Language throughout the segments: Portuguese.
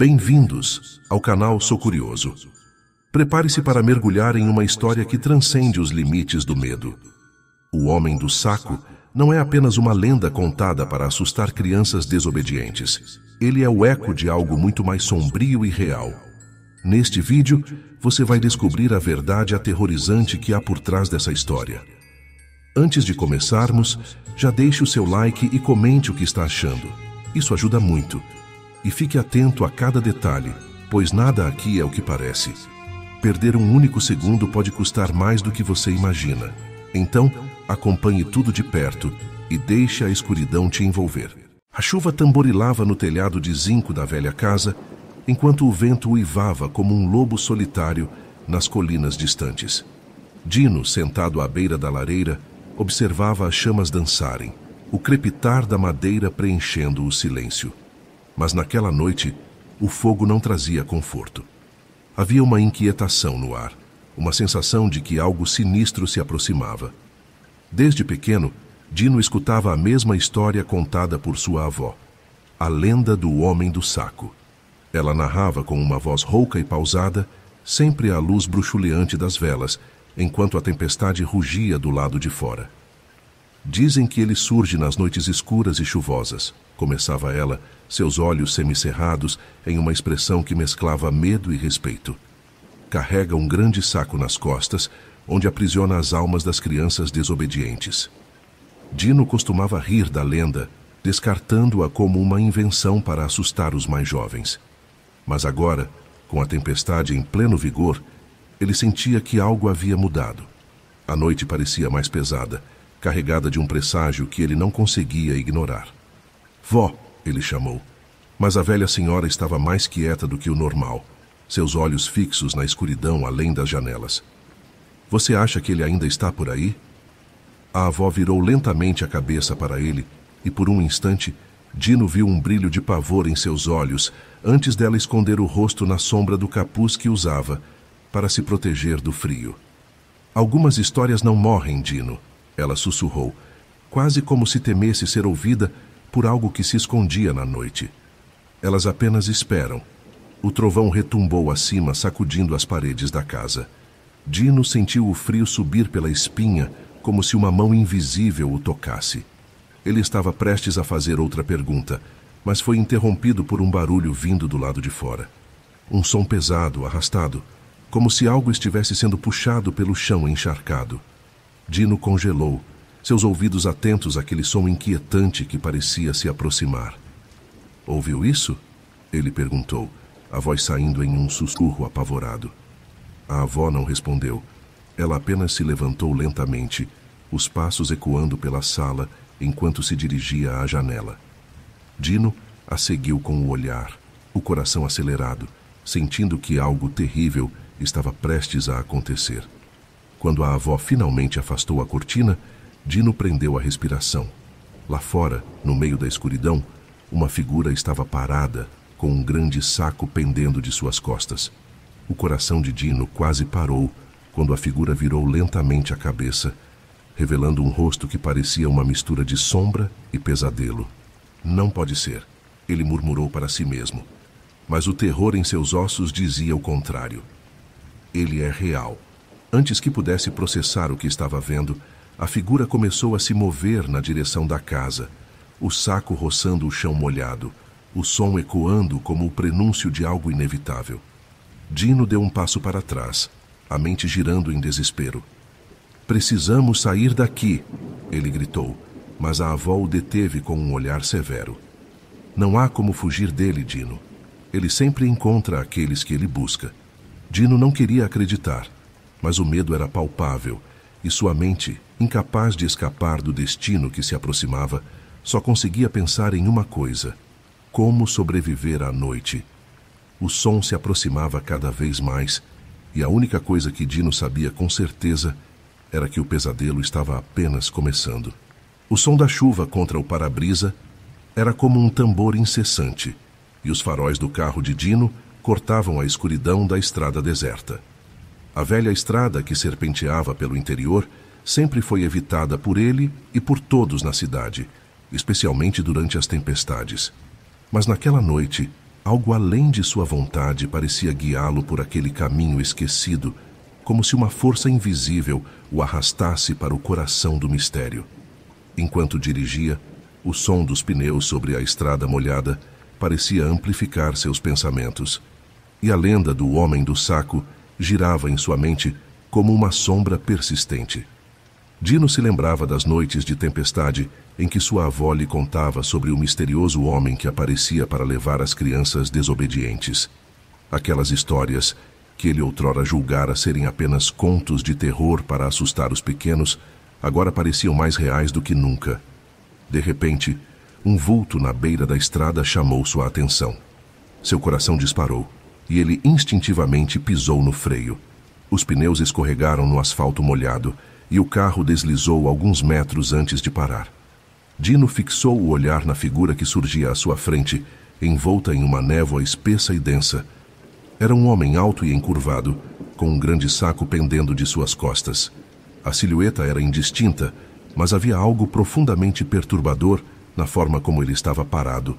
Bem-vindos ao canal Sou Curioso. Prepare-se para mergulhar em uma história que transcende os limites do medo. O Homem do Saco não é apenas uma lenda contada para assustar crianças desobedientes. Ele é o eco de algo muito mais sombrio e real. Neste vídeo, você vai descobrir a verdade aterrorizante que há por trás dessa história. Antes de começarmos, já deixe o seu like e comente o que está achando. Isso ajuda muito. E fique atento a cada detalhe, pois nada aqui é o que parece. Perder um único segundo pode custar mais do que você imagina. Então, acompanhe tudo de perto e deixe a escuridão te envolver. A chuva tamborilava no telhado de zinco da velha casa, enquanto o vento uivava como um lobo solitário nas colinas distantes. Dino, sentado à beira da lareira, observava as chamas dançarem, o crepitar da madeira preenchendo o silêncio. Mas naquela noite, o fogo não trazia conforto. Havia uma inquietação no ar, uma sensação de que algo sinistro se aproximava. Desde pequeno, Dino escutava a mesma história contada por sua avó, a lenda do Homem do Saco. Ela narrava com uma voz rouca e pausada, sempre à luz bruxuleante das velas, enquanto a tempestade rugia do lado de fora. Dizem que ele surge nas noites escuras e chuvosas, começava ela, seus olhos semicerrados em uma expressão que mesclava medo e respeito. Carrega um grande saco nas costas, onde aprisiona as almas das crianças desobedientes. Dino costumava rir da lenda, descartando-a como uma invenção para assustar os mais jovens. Mas agora, com a tempestade em pleno vigor, ele sentia que algo havia mudado. A noite parecia mais pesada, carregada de um presságio que ele não conseguia ignorar. Vó, ele chamou, mas a velha senhora estava mais quieta do que o normal, seus olhos fixos na escuridão além das janelas. Você acha que ele ainda está por aí? A avó virou lentamente a cabeça para ele e, por um instante, Dino viu um brilho de pavor em seus olhos antes dela esconder o rosto na sombra do capuz que usava para se proteger do frio. Algumas histórias não morrem, Dino, ela sussurrou, quase como se temesse ser ouvida por algo que se escondia na noite. Elas apenas esperam. O trovão retumbou acima, sacudindo as paredes da casa. Dino sentiu o frio subir pela espinha, como se uma mão invisível o tocasse. Ele estava prestes a fazer outra pergunta, mas foi interrompido por um barulho vindo do lado de fora. Um som pesado, arrastado, como se algo estivesse sendo puxado pelo chão encharcado. Dino congelou, seus ouvidos atentos àquele som inquietante que parecia se aproximar. Ouviu isso? Ele perguntou, a voz saindo em um sussurro apavorado. A avó não respondeu. Ela apenas se levantou lentamente, os passos ecoando pela sala enquanto se dirigia à janela. Dino a seguiu com o olhar, o coração acelerado, sentindo que algo terrível estava prestes a acontecer. Quando a avó finalmente afastou a cortina, Dino prendeu a respiração. Lá fora, no meio da escuridão, uma figura estava parada, com um grande saco pendendo de suas costas. O coração de Dino quase parou quando a figura virou lentamente a cabeça, revelando um rosto que parecia uma mistura de sombra e pesadelo. Não pode ser, ele murmurou para si mesmo. Mas o terror em seus ossos dizia o contrário. Ele é real. Antes que pudesse processar o que estava vendo, a figura começou a se mover na direção da casa, o saco roçando o chão molhado, o som ecoando como o prenúncio de algo inevitável. Dino deu um passo para trás, a mente girando em desespero. Precisamos sair daqui, ele gritou, mas a avó o deteve com um olhar severo. Não há como fugir dele, Dino. Ele sempre encontra aqueles que ele busca. Dino não queria acreditar, mas o medo era palpável e sua mente, incapaz de escapar do destino que se aproximava, só conseguia pensar em uma coisa: como sobreviver à noite. O som se aproximava cada vez mais e a única coisa que Dino sabia com certeza era que o pesadelo estava apenas começando. O som da chuva contra o para-brisa era como um tambor incessante e os faróis do carro de Dino cortavam a escuridão da estrada deserta. A velha estrada que serpenteava pelo interior sempre foi evitada por ele e por todos na cidade, especialmente durante as tempestades. Mas naquela noite, Algo além de sua vontade parecia guiá-lo por aquele caminho esquecido, como se uma força invisível o arrastasse para o coração do mistério. Enquanto dirigia, o som dos pneus sobre a estrada molhada parecia amplificar seus pensamentos, e a lenda do homem do saco girava em sua mente como uma sombra persistente. Dino se lembrava das noites de tempestade em que sua avó lhe contava sobre o misterioso homem que aparecia para levar as crianças desobedientes. Aquelas histórias que ele outrora julgara serem apenas contos de terror para assustar os pequenos, agora pareciam mais reais do que nunca. De repente, um vulto na beira da estrada chamou sua atenção. Seu coração disparou e ele instintivamente pisou no freio. Os pneus escorregaram no asfalto molhado e o carro deslizou alguns metros antes de parar. Dino fixou o olhar na figura que surgia à sua frente, envolta em uma névoa espessa e densa. Era um homem alto e encurvado, com um grande saco pendendo de suas costas. A silhueta era indistinta, mas havia algo profundamente perturbador na forma como ele estava parado,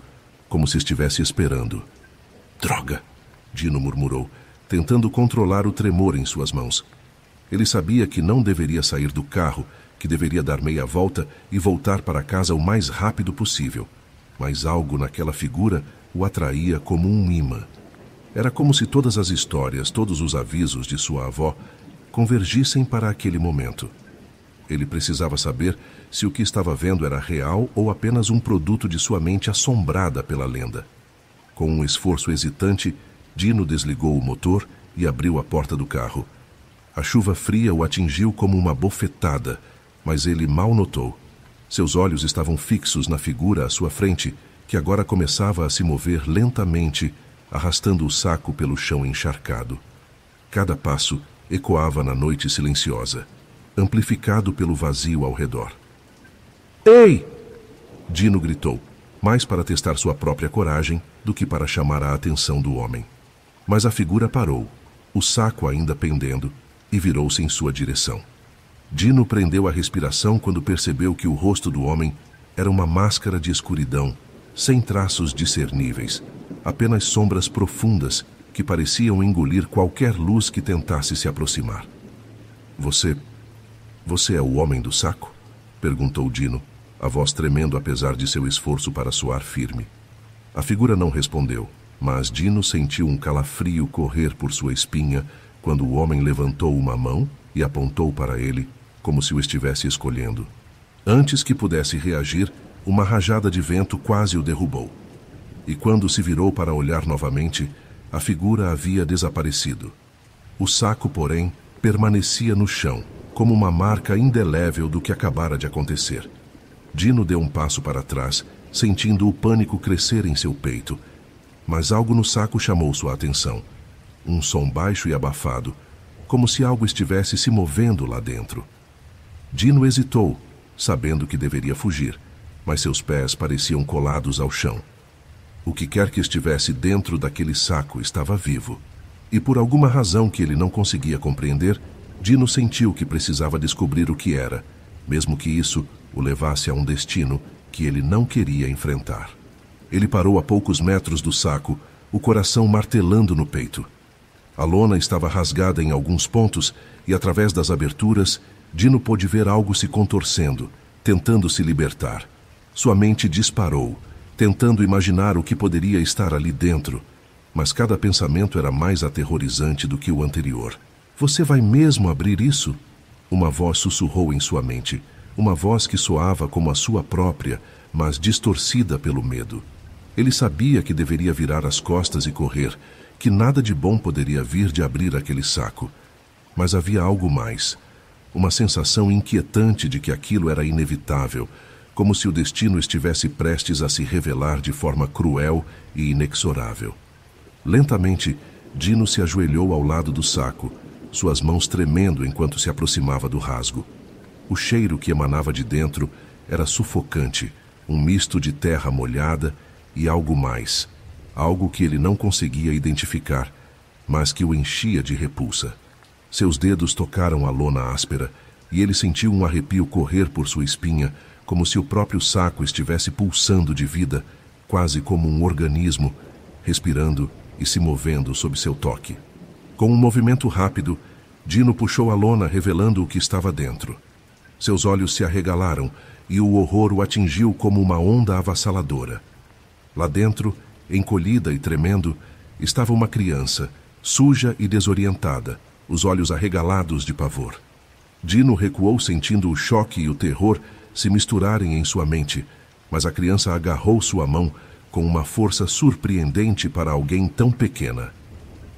como se estivesse esperando. «Droga!» Dino murmurou, tentando controlar o tremor em suas mãos. Ele sabia que não deveria sair do carro, que deveria dar meia volta e voltar para casa o mais rápido possível. Mas algo naquela figura o atraía como um imã. Era como se todas as histórias, todos os avisos de sua avó convergissem para aquele momento. Ele precisava saber se o que estava vendo era real ou apenas um produto de sua mente assombrada pela lenda. Com um esforço hesitante, Dino desligou o motor e abriu a porta do carro. A chuva fria o atingiu como uma bofetada, mas ele mal notou. Seus olhos estavam fixos na figura à sua frente, que agora começava a se mover lentamente, arrastando o saco pelo chão encharcado. Cada passo ecoava na noite silenciosa, amplificado pelo vazio ao redor. «Ei!» Dino gritou, mais para testar sua própria coragem do que para chamar a atenção do homem. Mas a figura parou, o saco ainda pendendo, e virou-se em sua direção. Dino prendeu a respiração quando percebeu que o rosto do homem era uma máscara de escuridão, sem traços discerníveis, apenas sombras profundas que pareciam engolir qualquer luz que tentasse se aproximar. Você é o homem do saco?» perguntou Dino, a voz tremendo apesar de seu esforço para soar firme. A figura não respondeu, mas Dino sentiu um calafrio correr por sua espinha quando o homem levantou uma mão e apontou para ele, como se o estivesse escolhendo. Antes que pudesse reagir, uma rajada de vento quase o derrubou. E quando se virou para olhar novamente, a figura havia desaparecido. O saco, porém, permanecia no chão, como uma marca indelével do que acabara de acontecer. Dino deu um passo para trás, sentindo o pânico crescer em seu peito. Mas algo no saco chamou sua atenção. Um som baixo e abafado, como se algo estivesse se movendo lá dentro. Dino hesitou, sabendo que deveria fugir, mas seus pés pareciam colados ao chão. O que quer que estivesse dentro daquele saco estava vivo. E por alguma razão que ele não conseguia compreender, Dino sentiu que precisava descobrir o que era, mesmo que isso o levasse a um destino que ele não queria enfrentar. Ele parou a poucos metros do saco, o coração martelando no peito. A lona estava rasgada em alguns pontos e, através das aberturas, Dino pôde ver algo se contorcendo, tentando se libertar. Sua mente disparou, tentando imaginar o que poderia estar ali dentro, mas cada pensamento era mais aterrorizante do que o anterior. «Você vai mesmo abrir isso?» Uma voz sussurrou em sua mente, uma voz que soava como a sua própria, mas distorcida pelo medo. Ele sabia que deveria virar as costas e correr, que nada de bom poderia vir de abrir aquele saco. Mas havia algo mais, uma sensação inquietante de que aquilo era inevitável, como se o destino estivesse prestes a se revelar de forma cruel e inexorável. Lentamente, Dino se ajoelhou ao lado do saco, suas mãos tremendo enquanto se aproximava do rasgo. O cheiro que emanava de dentro era sufocante, um misto de terra molhada e algo mais, algo que ele não conseguia identificar, mas que o enchia de repulsa. Seus dedos tocaram a lona áspera e ele sentiu um arrepio correr por sua espinha, como se o próprio saco estivesse pulsando de vida, quase como um organismo, respirando e se movendo sob seu toque. Com um movimento rápido, Dino puxou a lona, revelando o que estava dentro. Seus olhos se arregalaram e o horror o atingiu como uma onda avassaladora. Lá dentro, encolhida e tremendo, estava uma criança, suja e desorientada, os olhos arregalados de pavor. Dino recuou, sentindo o choque e o terror se misturarem em sua mente, mas a criança agarrou sua mão com uma força surpreendente para alguém tão pequena.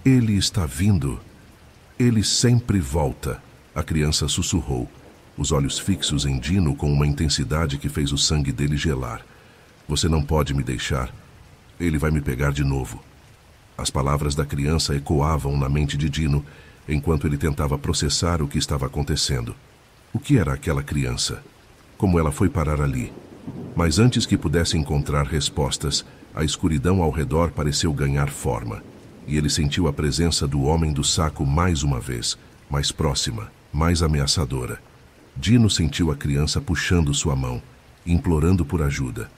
Ele está vindo. Ele sempre volta, a criança sussurrou, os olhos fixos em Dino com uma intensidade que fez o sangue dele gelar. Você não pode me deixar. Ele vai me pegar de novo. As palavras da criança ecoavam na mente de Dino, enquanto ele tentava processar o que estava acontecendo. O que era aquela criança? Como ela foi parar ali? Mas antes que pudesse encontrar respostas, a escuridão ao redor pareceu ganhar forma, e ele sentiu a presença do homem do saco mais uma vez, mais próxima, mais ameaçadora. Dino sentiu a criança puxando sua mão, implorando por ajuda.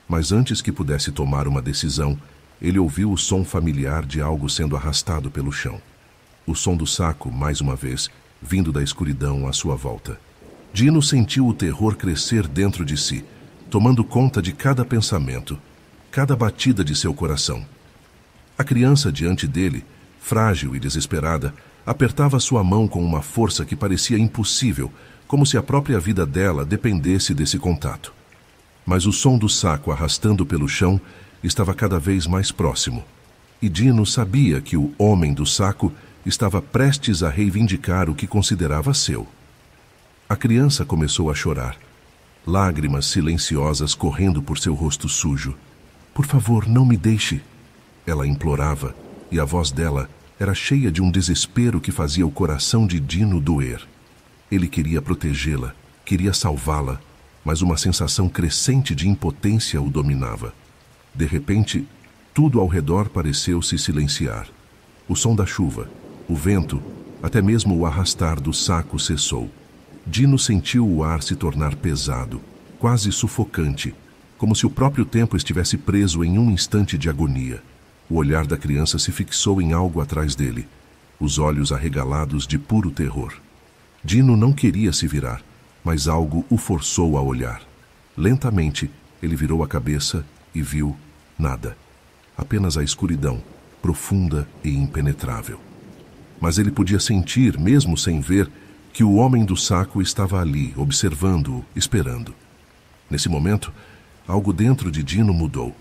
Mas antes que pudesse tomar uma decisão, ele ouviu o som familiar de algo sendo arrastado pelo chão. O som do saco, mais uma vez, vindo da escuridão à sua volta. Dino sentiu o terror crescer dentro de si, tomando conta de cada pensamento, cada batida de seu coração. A criança diante dele, frágil e desesperada, apertava sua mão com uma força que parecia impossível, como se a própria vida dela dependesse desse contato. Mas o som do saco arrastando pelo chão estava cada vez mais próximo, e Dino sabia que o homem do saco estava prestes a reivindicar o que considerava seu. A criança começou a chorar, lágrimas silenciosas correndo por seu rosto sujo. Por favor, não me deixe, ela implorava, e a voz dela era cheia de um desespero que fazia o coração de Dino doer. Ele queria protegê-la, queria salvá-la, mas uma sensação crescente de impotência o dominava. De repente, tudo ao redor pareceu se silenciar. O som da chuva, o vento, até mesmo o arrastar do saco cessou. Dino sentiu o ar se tornar pesado, quase sufocante, como se o próprio tempo estivesse preso em um instante de agonia. O olhar da criança se fixou em algo atrás dele, os olhos arregalados de puro terror. Dino não queria se virar, mas algo o forçou a olhar. Lentamente, ele virou a cabeça e viu nada. Apenas a escuridão, profunda e impenetrável. Mas ele podia sentir, mesmo sem ver, que o homem do saco estava ali, observando-o, esperando. Nesse momento, algo dentro de Dino mudou.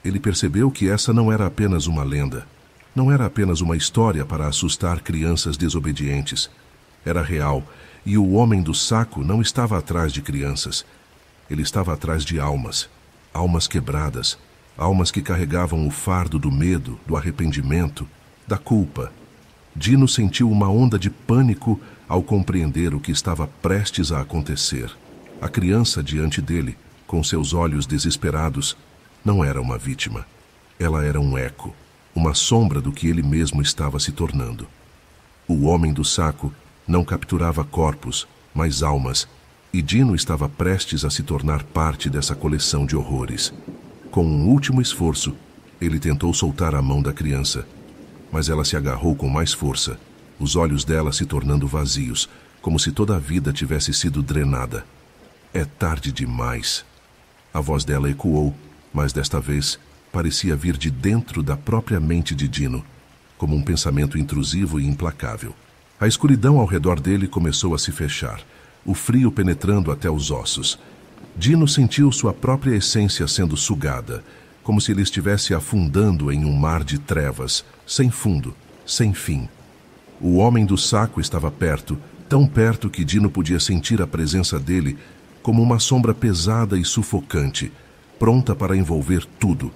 Ele percebeu que essa não era apenas uma lenda, não era apenas uma história para assustar crianças desobedientes. Era real, e o homem do saco não estava atrás de crianças. Ele estava atrás de almas, almas quebradas, almas que carregavam o fardo do medo, do arrependimento, da culpa. Dino sentiu uma onda de pânico ao compreender o que estava prestes a acontecer. A criança diante dele, com seus olhos desesperados, não era uma vítima. Ela era um eco, uma sombra do que ele mesmo estava se tornando. O homem do saco não capturava corpos, mas almas, e Dino estava prestes a se tornar parte dessa coleção de horrores. Com um último esforço, ele tentou soltar a mão da criança, mas ela se agarrou com mais força, os olhos dela se tornando vazios, como se toda a vida tivesse sido drenada. É tarde demais. A voz dela ecoou, mas desta vez parecia vir de dentro da própria mente de Dino, como um pensamento intrusivo e implacável. A escuridão ao redor dele começou a se fechar, o frio penetrando até os ossos. Dino sentiu sua própria essência sendo sugada, como se ele estivesse afundando em um mar de trevas, sem fundo, sem fim. O homem do saco estava perto, tão perto que Dino podia sentir a presença dele como uma sombra pesada e sufocante, pronta para envolver tudo.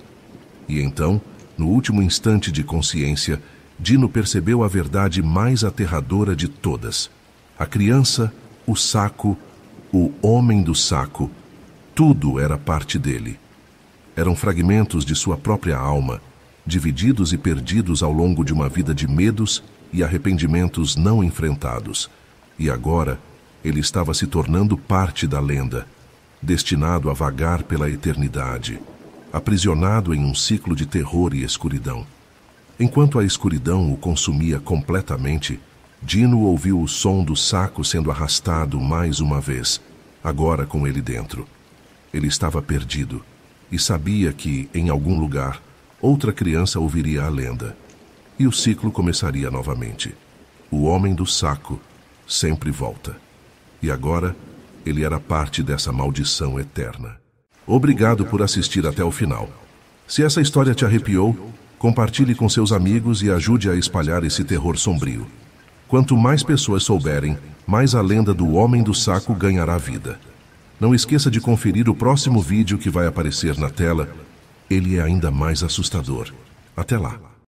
E então, no último instante de consciência, Dino percebeu a verdade mais aterradora de todas. A criança, o saco, o homem do saco, tudo era parte dele. Eram fragmentos de sua própria alma, divididos e perdidos ao longo de uma vida de medos e arrependimentos não enfrentados. E agora, ele estava se tornando parte da lenda, destinado a vagar pela eternidade. aprisionado em um ciclo de terror e escuridão. Enquanto a escuridão o consumia completamente, Dino ouviu o som do saco sendo arrastado mais uma vez, agora com ele dentro. Ele estava perdido e sabia que, em algum lugar, outra criança ouviria a lenda. E o ciclo começaria novamente. O homem do saco sempre volta. E agora, ele era parte dessa maldição eterna. Obrigado por assistir até o final. Se essa história te arrepiou, compartilhe com seus amigos e ajude a espalhar esse terror sombrio. Quanto mais pessoas souberem, mais a lenda do Homem do Saco ganhará vida. Não esqueça de conferir o próximo vídeo que vai aparecer na tela. Ele é ainda mais assustador. Até lá!